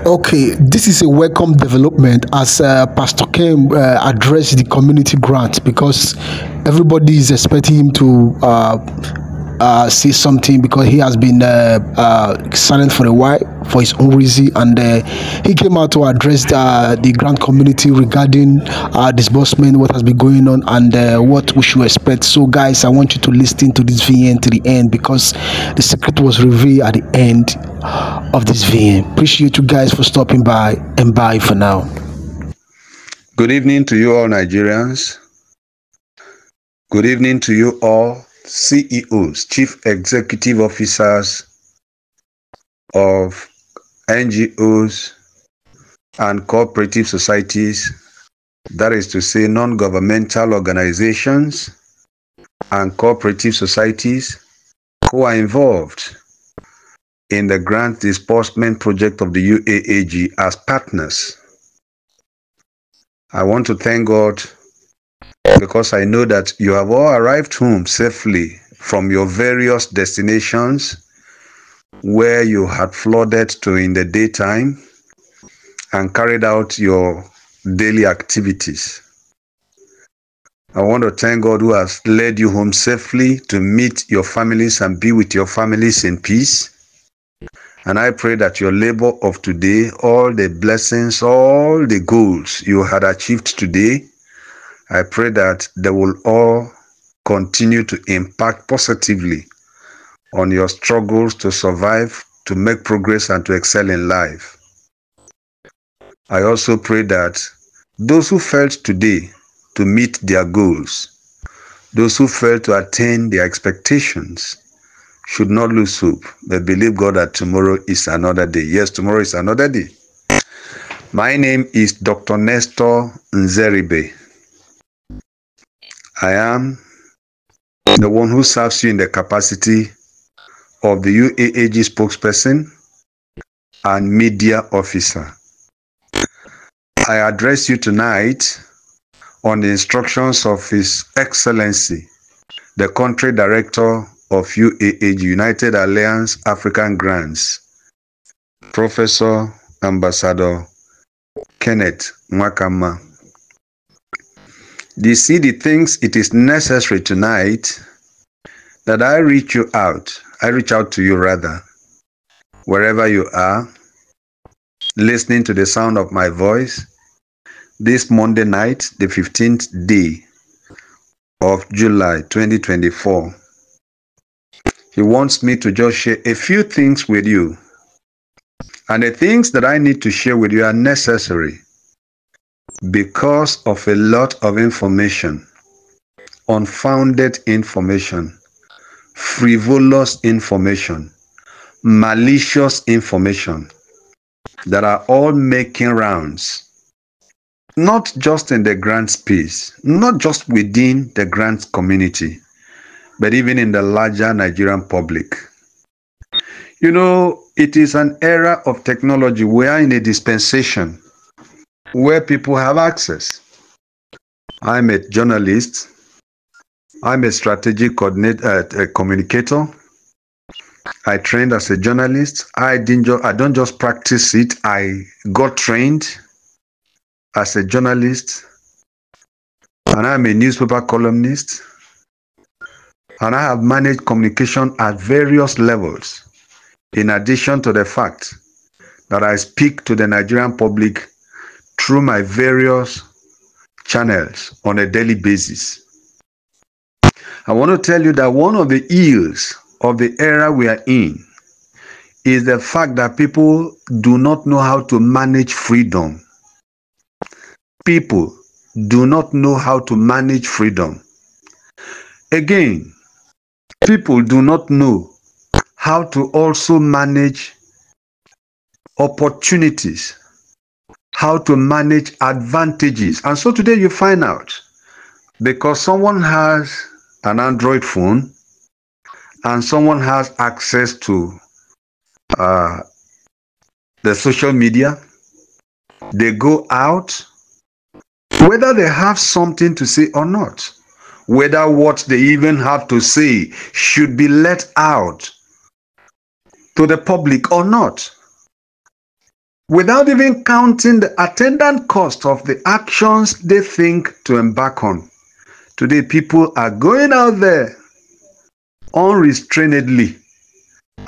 Okay, this is a welcome development as Pastor Ken addressed the community grant because everybody is expecting him to say something because he has been silent for a while for his own reason, and he came out to address the grant community regarding disbursement, what has been going on, and what we should expect. So, guys, I want you to listen to this VN to the end because the secret was revealed at the end of this VN. Appreciate you guys for stopping by, and bye for now. Good evening to you all, Nigerians. Good evening to you all, CEOs, Chief Executive Officers of NGOs and cooperative societies, that is to say non-governmental organizations and cooperative societies who are involved in the grant disbursement project of the UAAG as partners. I want to thank God because I know that you have all arrived home safely from your various destinations where you had flooded to in the daytime and carried out your daily activities. I want to thank God who has led you home safely to meet your families and be with your families in peace. And I pray that your labor of today, all the blessings, all the goals you had achieved today, I pray that they will all continue to impact positively on your struggles to survive, to make progress, and to excel in life. I also pray that those who failed today to meet their goals, those who failed to attain their expectations, should not lose hope, but believe God that tomorrow is another day. Yes, tomorrow is another day. My name is Dr. Nestor Nzeribe. I am the one who serves you in the capacity of the UAAG spokesperson and media officer. I address you tonight on the instructions of His Excellency, the Country Director of UAAG, United Alliance African Grants, Professor Ambassador Kenneth Mwakama. The CD thinks it is necessary tonight that I reach out to you rather, wherever you are, listening to the sound of my voice, this Monday night, the 15th day of July 2024. He wants me to just share a few things with you. And the things that I need to share with you are necessary because of a lot of information, unfounded information, frivolous information, malicious information that are all making rounds, not just in the grant space, not just within the grant community, but even in the larger Nigerian public. You know, it is an era of technology. We are in a dispensation where people have access. I'm a journalist. I'm a strategic communicator. I trained as a journalist. I don't just practice it. I got trained as a journalist. And I'm a newspaper columnist. And I have managed communication at various levels, in addition to the fact that I speak to the Nigerian public through my various channels on a daily basis. I want to tell you that one of the ills of the era we are in is the fact that people do not know how to manage freedom. People do not know how to manage freedom. Again, people do not know how to also manage opportunities, how to manage advantages. And so today you find out, because someone has an Android phone and someone has access to the social media, they go out, whether they have something to say or not, whether what they even have to say should be let out to the public or not. without even counting the attendant cost of the actions they think to embark on. Today, people are going out there unrestrainedly,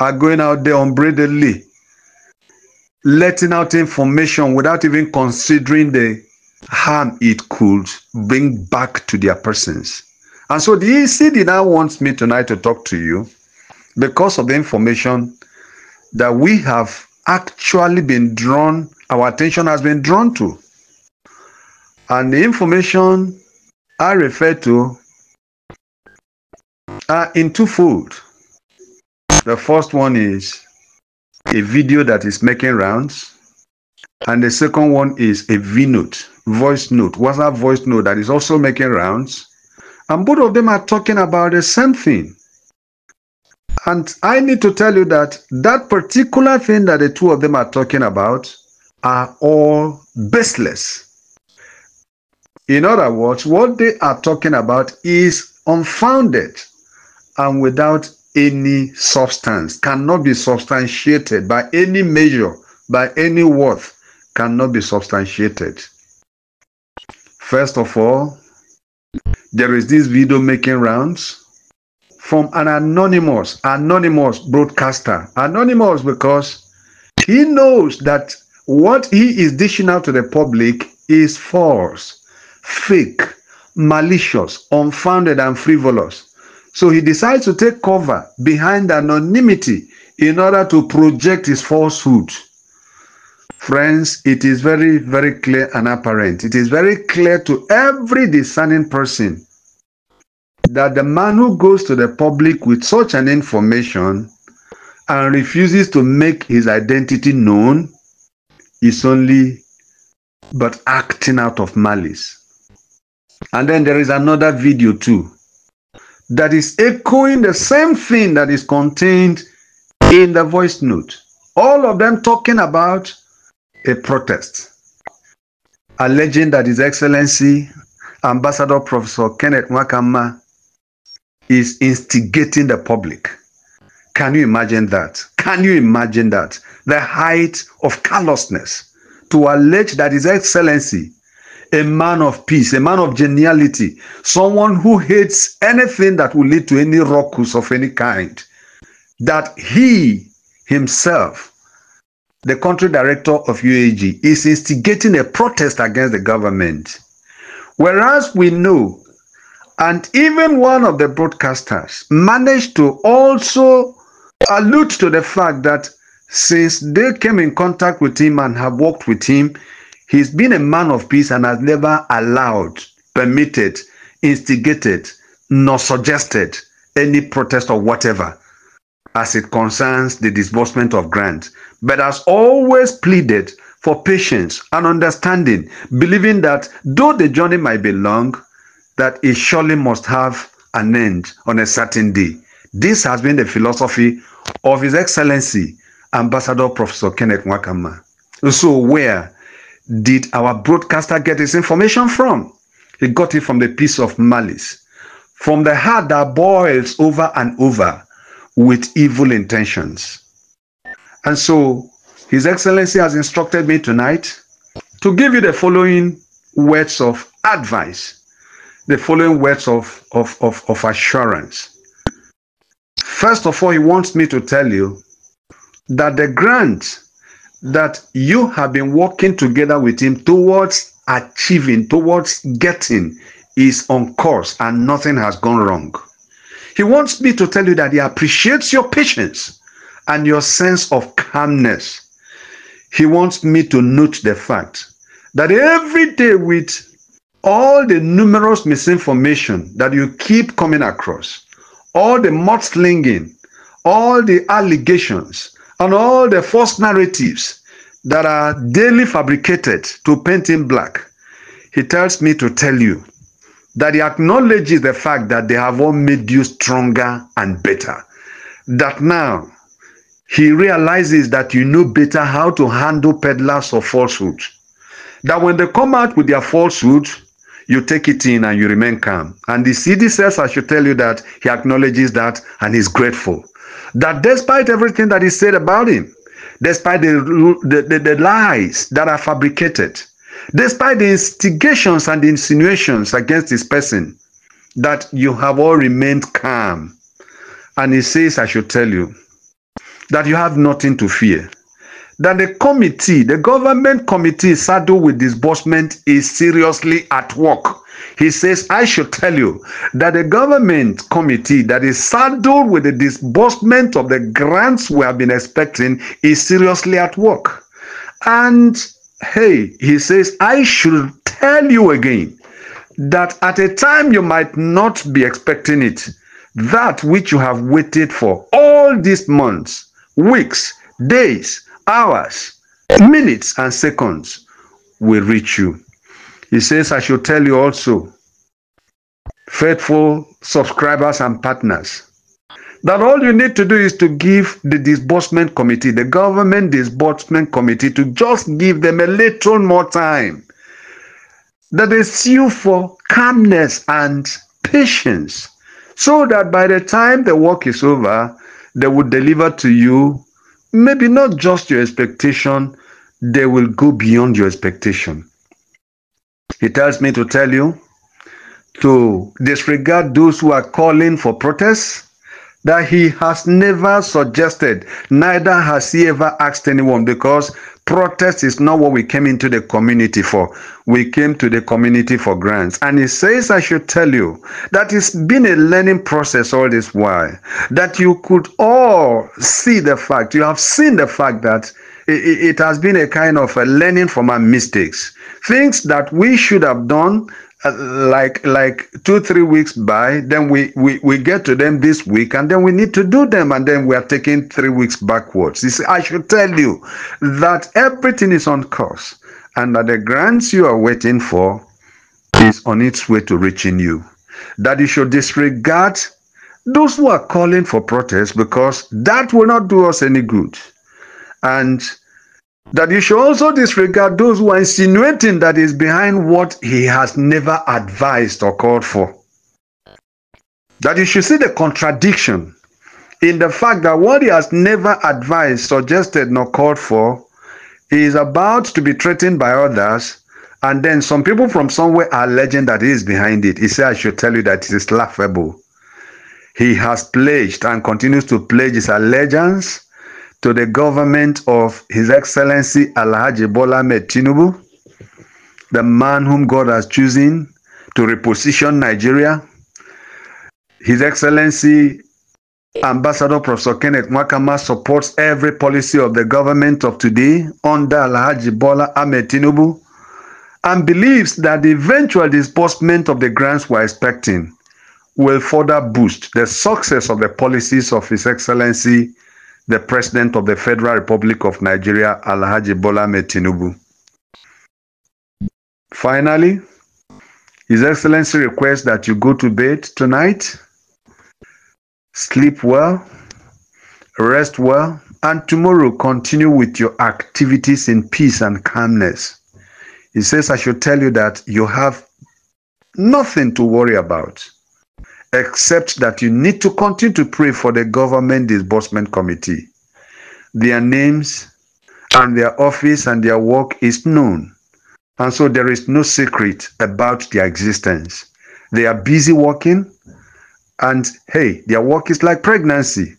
are going out there unbridledly, letting out information without even considering the harm it could bring back to their persons. And so the ECD now wants me tonight to talk to you because of the information that we have actually been drawn, our attention has been drawn to. And the information I refer to are in twofold. The first one is a video that is making rounds, and the second one is a V-note, voice note, WhatsApp voice note that is also making rounds, and both of them are talking about the same thing. And I need to tell you that that particular thing that the two of them are talking about are all baseless. In other words, what they are talking about is unfounded and without any substance, cannot be substantiated by any measure, by any worth, cannot be substantiated. First of all, there is this video making rounds from an anonymous broadcaster. Anonymous because he knows that what he is dishing out to the public is false, fake, malicious, unfounded, and frivolous. So he decides to take cover behind anonymity in order to project his falsehood. Friends, it is very, very clear and apparent. It is very clear to every discerning person that the man who goes to the public with such an information and refuses to make his identity known is only but acting out of malice. And then there is another video too that is echoing the same thing that is contained in the voice note. All of them talking about a protest, alleging that His Excellency Ambassador Professor Kenneth Nwakama is instigating the public. Can you imagine that? Can you imagine that? The height of callousness to allege that His Excellency, a man of peace, a man of geniality, someone who hates anything that will lead to any ruckus of any kind, that he himself, the country director of UAAG, is instigating a protest against the government. Whereas we know, and even one of the broadcasters managed to also allude to the fact that since they came in contact with him and have worked with him, he's been a man of peace and has never allowed, permitted, instigated, nor suggested any protest or whatever as it concerns the disbursement of grant, but has always pleaded for patience and understanding, believing that though the journey might be long, that it surely must have an end on a certain day. This has been the philosophy of His Excellency Ambassador Professor Kenneth Nwakama. So where did our broadcaster get his information from? He got it from the piece of malice, from the heart that boils over and over with evil intentions. And so His Excellency has instructed me tonight to give you the following words of advice, the following words of assurance. First of all, he wants me to tell you that the grant that you have been working together with him towards achieving, towards getting, is on course and nothing has gone wrong. He wants me to tell you that he appreciates your patience and your sense of calmness. He wants me to note the fact that every day, with all the numerous misinformation that you keep coming across, all the mudslinging, all the allegations, and all the false narratives that are daily fabricated to paint him black, he tells me to tell you that he acknowledges the fact that they have all made you stronger and better. That now he realizes that you know better how to handle peddlers of falsehood. That when they come out with their falsehood, you take it in and you remain calm. And the CD says I should tell you that he acknowledges that and is grateful. That despite everything that is said about him, despite the lies that are fabricated, despite the instigations and the insinuations against this person, that you have all remained calm. And he says, I should tell you that you have nothing to fear. That the committee, the government committee saddled with disbursement is seriously at work. He says, I should tell you that the government committee that is saddled with the disbursement of the grants we have been expecting is seriously at work. And hey, he says, I should tell you again that at a time you might not be expecting it, that which you have waited for all these months, weeks, days, hours, minutes, and seconds will reach you. He says, I should tell you also, faithful subscribers and partners, that all you need to do is to give the disbursement committee, the government disbursement committee, to just give them a little more time. That they sue for calmness and patience, so that by the time the work is over, they will deliver to you maybe not just your expectation, they will go beyond your expectation. He tells me to tell you to disregard those who are calling for protests, that he has never suggested, neither has he ever asked anyone, because protest is not what we came into the community for. We came to the community for grants. And he says, I should tell you that it's been a learning process all this while, that you could all see the fact, you have seen the fact that it has been a kind of a learning from our mistakes. Things that we should have done like 2-3 weeks by, then we get to them this week, and then we need to do them, and then we are taking 3 weeks backwards. You see, I should tell you that everything is on course, and that the grants you are waiting for is on its way to reaching you. That you should disregard those who are calling for protest, because that will not do us any good. And that you should also disregard those who are insinuating that is behind what he has never advised or called for. That you should see the contradiction in the fact that what he has never advised, suggested, nor called for, he is about to be threatened by others, and then some people from somewhere are alleging that he is behind it. He said, I should tell you that it is laughable. He has pledged and continues to pledge his allegiance to the government of His Excellency Alhaji Bola Ahmed Tinubu, the man whom God has chosen to reposition Nigeria. His Excellency Ambassador Professor Kenneth Mwakama supports every policy of the government of today under Alhaji Bola Ahmed Tinubu, and believes that the eventual disbursement of the grants we're expecting will further boost the success of the policies of His Excellency the President of the Federal Republic of Nigeria, Alhaji Bola Ahmed Tinubu. Finally, His Excellency requests that you go to bed tonight, sleep well, rest well, and tomorrow continue with your activities in peace and calmness. He says, I should tell you that you have nothing to worry about, except that you need to continue to pray for the government disbursement committee. Their names and their office and their work is known, and so there is no secret about their existence. They are busy working, and hey, their work is like pregnancy.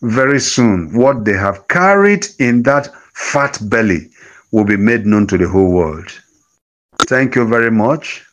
Very soon, what they have carried in that fat belly will be made known to the whole world. Thank you very much.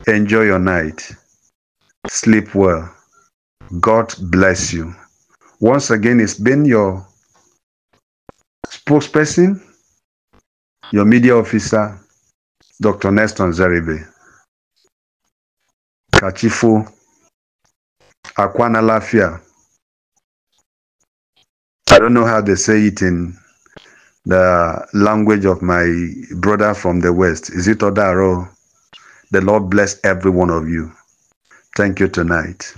Enjoy your night. Sleep well. God bless you. Once again, it's been your spokesperson, your media officer, Dr. Neston Zeribe. Kachifo, Akwana Lafia. I don't know how they say it in the language of my brother from the West. Is it Odaro? The Lord bless every one of you. Thank you tonight.